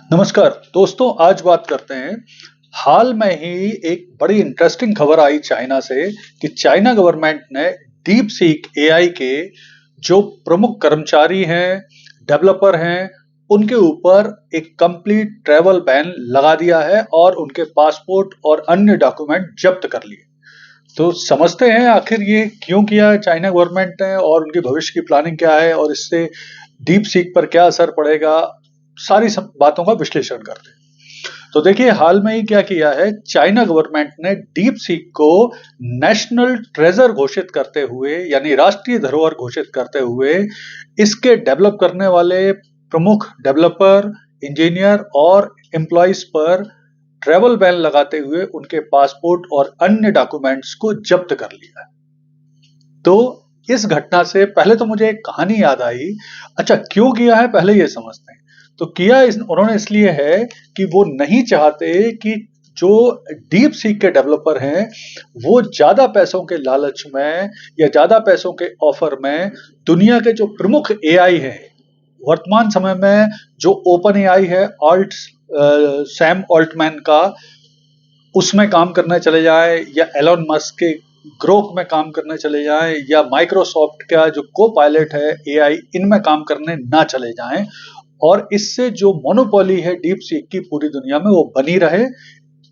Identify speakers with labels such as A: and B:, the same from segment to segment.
A: नमस्कार दोस्तों, आज बात करते हैं। हाल में ही एक बड़ी इंटरेस्टिंग खबर आई चाइना से कि चाइना गवर्नमेंट ने डीप सीक एआई के जो प्रमुख कर्मचारी हैं, डेवलपर हैं, उनके ऊपर एक कंप्लीट ट्रैवल बैन लगा दिया है और उनके पासपोर्ट और अन्य डॉक्यूमेंट जब्त कर लिए। तो समझते हैं आखिर ये क्यों किया है चाइना गवर्नमेंट ने और उनकी भविष्य की प्लानिंग क्या है और इससे डीप सीक पर क्या असर पड़ेगा, सारी सब बातों का विश्लेषण करते हैं। तो देखिए, हाल में ही क्या किया है, चाइना गवर्नमेंट ने डीप सीक को नेशनल ट्रेजर घोषित करते हुए, यानी राष्ट्रीय धरोहर घोषित करते हुए, इसके डेवलप करने वाले प्रमुख डेवलपर, इंजीनियर और एम्प्लॉइज पर ट्रैवल बैन लगाते हुए उनके पासपोर्ट और अन्य डॉक्यूमेंट्स को जब्त कर लिया है। तो इस घटना से पहले तो मुझे एक कहानी याद आई। अच्छा, क्यों किया है पहले ये समझते हैं। तो किया उन्होंने इसलिए है कि वो नहीं चाहते कि जो डीप सीक के डेवलपर हैं वो ज्यादा पैसों के लालच में या ज्यादा पैसों के ऑफर में दुनिया के जो प्रमुख एआई है वर्तमान समय में, जो ओपन एआई है, सैम ऑल्टमैन का, उसमें काम करने चले जाए, या एलोन मस्क के ग्रोक में काम करने चले जाएं, या माइक्रोसॉफ्ट का जो को पायलट है एआई, इनमें काम करने ना चले जाएं, और इससे जो मोनोपोली है डीप सीक की पूरी दुनिया में वो बनी रहे।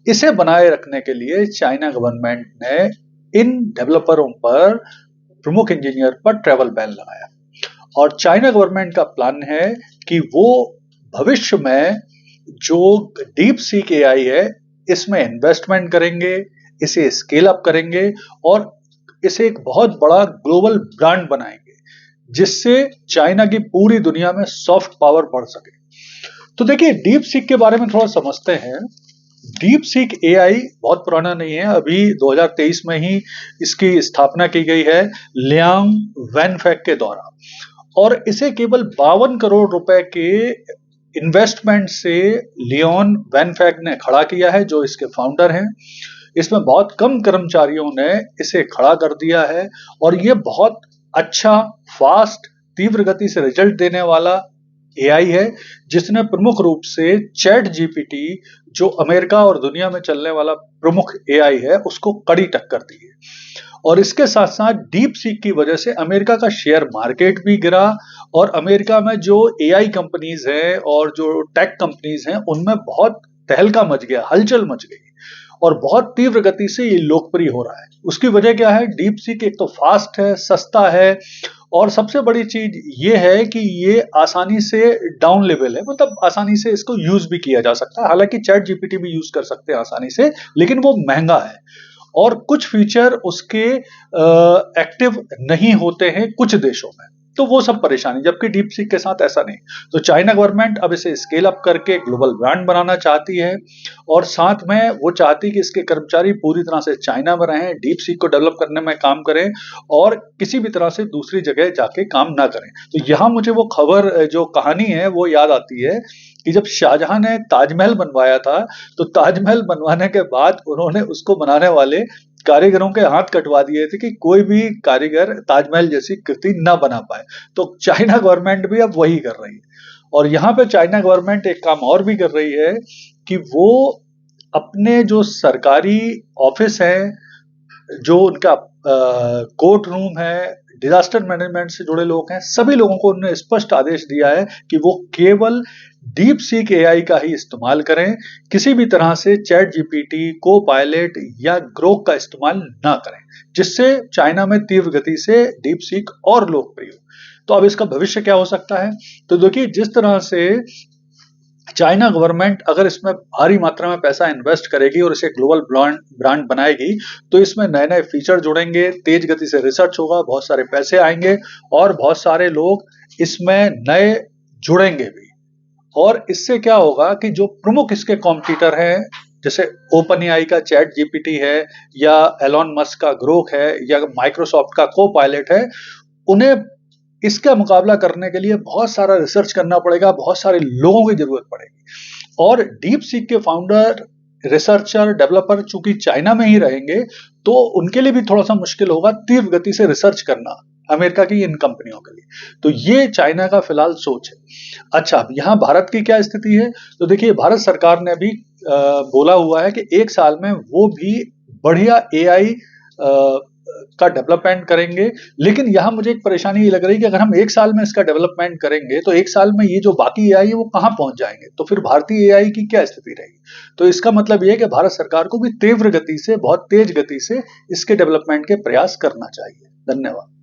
A: इसे बनाए रखने के लिए चाइना गवर्नमेंट ने इन डेवलपरों पर, प्रमुख इंजीनियर पर ट्रैवल बैन लगाया। और चाइना गवर्नमेंट का प्लान है कि वो भविष्य में जो डीप सीक एआई है इसमें इन्वेस्टमेंट करेंगे, इसे स्केल अप करेंगे और इसे एक बहुत बड़ा ग्लोबल ब्रांड बनाएंगे, जिससे चाइना की पूरी दुनिया में सॉफ्ट पावर बढ़ सके। तो देखिए, डीप सीक के बारे में थोड़ा समझते हैं। डीप सीक एआई बहुत पुराना नहीं है, अभी 2023 में ही इसकी स्थापना की गई है लियांग वैनफेक के द्वारा, और इसे केवल 52 करोड़ रुपए के इन्वेस्टमेंट से लियोन वैनफेक ने खड़ा किया है, जो इसके फाउंडर हैं। इसमें बहुत कम कर्मचारियों ने इसे खड़ा कर दिया है और ये बहुत अच्छा, फास्ट, तीव्र गति से रिजल्ट देने वाला एआई है, जिसने प्रमुख रूप से चैट जीपीटी, जो अमेरिका और दुनिया में चलने वाला प्रमुख एआई है, उसको कड़ी टक्कर दी है। और इसके साथ साथ डीप सीक की वजह से अमेरिका का शेयर मार्केट भी गिरा, और अमेरिका में जो एआई कंपनीज हैं और जो टेक कंपनीज हैं उनमें बहुत तहलका मच गया, हलचल मच गई, और बहुत तीव्र गति से ये लोकप्रिय हो रहा है। उसकी वजह क्या है? डीप सीक एक तो फास्ट है, सस्ता है, और सबसे बड़ी चीज ये है कि ये आसानी से डाउन लेवल है, मतलब आसानी से इसको यूज भी किया जा सकता है। हालांकि चैट जीपीटी भी यूज कर सकते हैं आसानी से, लेकिन वो महंगा है और कुछ फीचर उसके एक्टिव नहीं होते हैं कुछ देशों में, तो वो सब परेशानी, जबकि डीप सीक के साथ ऐसा नहीं। तो चाइना गवर्नमेंट अब इसे स्केल अप करके ग्लोबल ब्रांड बनाना चाहती है, और साथ में वो चाहती कि इसके कर्मचारी पूरी तरह से चाइना में रहें, डीप सीक को डेवलप करने में काम करें और किसी भी तरह से दूसरी जगह जाके काम ना करें। तो यहाँ मुझे वो खबर, जो कहानी है, वो याद आती है कि जब शाहजहां ने ताजमहल बनवाया था, तो ताजमहल बनवाने के बाद उन्होंने उसको बनाने वाले कारीगरों के हाथ कटवा दिए थे कि कोई भी कारीगर ताजमहल जैसी कृति ना बना पाए। तो चाइना गवर्नमेंट भी अब वही कर रही है। और यहाँ पे चाइना गवर्नमेंट एक काम और भी कर रही है कि वो अपने जो सरकारी ऑफिस है, जो उनका कोर्ट रूम है, डिजास्टर मैनेजमेंट से जुड़े लोग हैं, सभी लोगों को उन्होंने स्पष्ट आदेश दिया है कि वो केवल डीप सीक एआई का ही इस्तेमाल करें, किसी भी तरह से चैट जीपीटी, को पायलट या ग्रोक का इस्तेमाल ना करें, जिससे चाइना में तीव्र गति से डीप सीक और लोकप्रिय हो। तो अब इसका भविष्य क्या हो सकता है? तो देखिए, जिस तरह से चाइना गवर्नमेंट अगर इसमें भारी मात्रा में पैसा इन्वेस्ट करेगी और इसे ग्लोबल ब्रांड बनाएगी, तो इसमें नए नए फीचर जुड़ेंगे, तेज गति से रिसर्च होगा, बहुत सारे पैसे आएंगे और बहुत सारे लोग इसमें नए जुड़ेंगे भी। और इससे क्या होगा कि जो प्रमुख इसके कॉम्पिटिटर हैं, जैसे ओपन एआई का चैट जीपीटी है, या एलोन मस्क का ग्रोक है, या माइक्रोसॉफ्ट का को पायलट है, उन्हें इसका मुकाबला करने के लिए बहुत सारा रिसर्च करना पड़ेगा, बहुत सारे लोगों की जरूरत पड़ेगी। और डीप सीक के फाउंडर, रिसर्चर, डेवलपर चूंकि चाइना में ही रहेंगे, तो उनके लिए भी थोड़ा सा मुश्किल होगा तीव्र गति से रिसर्च करना, अमेरिका की इन कंपनियों के लिए। तो ये चाइना का फिलहाल सोच है। अच्छा, अब यहाँ भारत की क्या स्थिति है? तो देखिए, भारत सरकार ने अभी बोला हुआ है कि 1 साल में वो भी बढ़िया एआई का डेवलपमेंट करेंगे। लेकिन यहाँ मुझे एक परेशानी ये लग रही है कि अगर हम 1 साल में इसका डेवलपमेंट करेंगे, तो 1 साल में ये जो बाकी एआई है वो कहाँ पहुँच जाएँगे? तो फिर भारतीय एआई की क्या स्थिति रहेगी? तो इसका मतलब ये है कि भारत सरकार को भी तीव्र गति से, बहुत तेज गति से इसके डेवलपमेंट के प्रयास करना चाहिए। धन्यवाद।